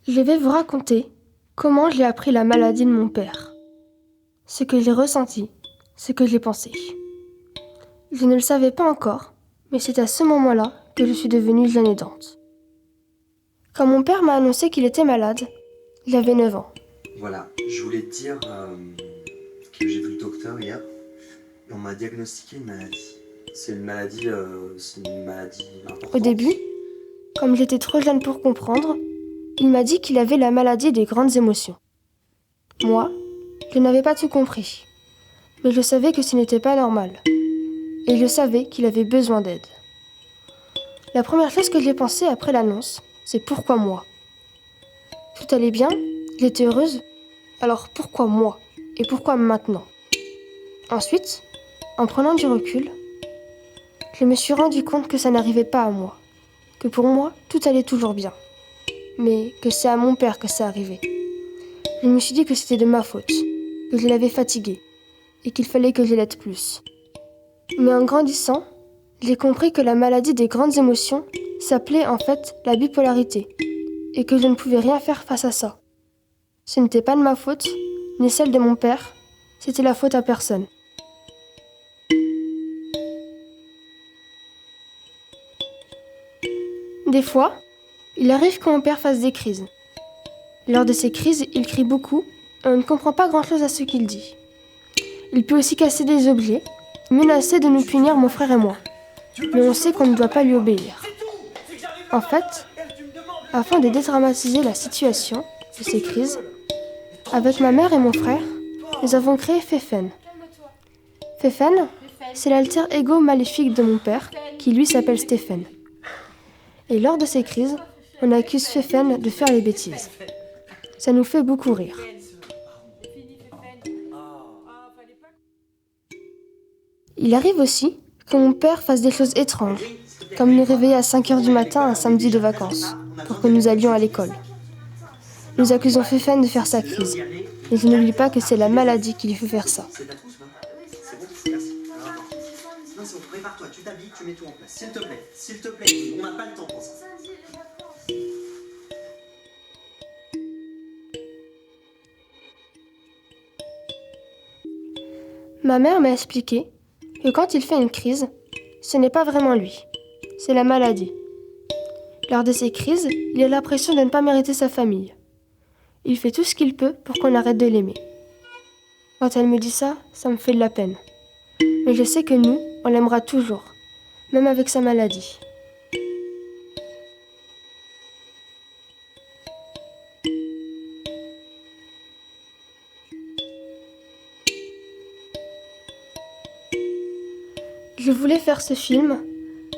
Je vais vous raconter comment j'ai appris la maladie de mon père, ce que j'ai ressenti, ce que j'ai pensé. Je ne le savais pas encore, mais c'est à ce moment-là que je suis devenue jeune aidante. Quand mon père m'a annoncé qu'il était malade, j'avais 9 ans. Voilà, je voulais te dire que j'ai vu le docteur hier et on m'a diagnostiqué une maladie. C'est une maladie importante. Au début, comme j'étais trop jeune pour comprendre, il m'a dit qu'il avait la maladie des grandes émotions. Moi, je n'avais pas tout compris, mais je savais que ce n'était pas normal. Et je savais qu'il avait besoin d'aide. La première chose que j'ai pensée après l'annonce, c'est pourquoi moi ? Tout allait bien, j'étais heureuse, alors pourquoi moi ? Et pourquoi maintenant ? Ensuite, en prenant du recul, je me suis rendu compte que ça n'arrivait pas à moi, que pour moi, tout allait toujours bien, mais que c'est à mon père que ça arrivait. Je me suis dit que c'était de ma faute, que je l'avais fatigué, et qu'il fallait que je l'aide plus. Mais en grandissant, j'ai compris que la maladie des grandes émotions s'appelait en fait la bipolarité, et que je ne pouvais rien faire face à ça. Ce n'était pas de ma faute, ni celle de mon père, c'était la faute à personne. Des fois, il arrive que mon père fasse des crises. Lors de ces crises, il crie beaucoup, et on ne comprend pas grand-chose à ce qu'il dit. Il peut aussi casser des objets, menacer de nous punir mon frère et moi. Mais on sait qu'on ne doit pas lui obéir. En fait, afin de dédramatiser la situation de ces crises, avec ma mère et mon frère, nous avons créé Fefen. Fefen, c'est l'alter ego maléfique de mon père, qui lui s'appelle Stephen. Et lors de ces crises, on accuse Fefen de faire les bêtises. Ça nous fait beaucoup rire. Il arrive aussi que mon père fasse des choses étranges, comme nous réveiller à 5 heures du matin un samedi de vacances, pour que nous allions à l'école. Nous accusons Fefen de faire sa crise, mais je n'oublie pas que c'est la maladie qui lui fait faire ça. C'est ta trousse, là ? C'est bon, merci. Non, c'est bon, prépare-toi, tu t'habilles, tu mets tout en place. S'il te plaît, on n'a pas le temps pour ça. Ma mère m'a expliqué que quand il fait une crise, ce n'est pas vraiment lui, c'est la maladie. Lors de ces crises, il a l'impression de ne pas mériter sa famille. Il fait tout ce qu'il peut pour qu'on arrête de l'aimer. Quand elle me dit ça, ça me fait de la peine. Mais je sais que nous, on l'aimera toujours, même avec sa maladie. Je voulais faire ce film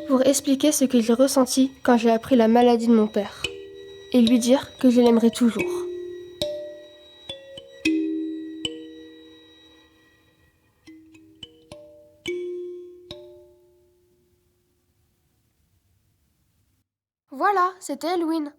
pour expliquer ce que j'ai ressenti quand j'ai appris la maladie de mon père, et lui dire que je l'aimerai toujours. Voilà, c'était Halloween.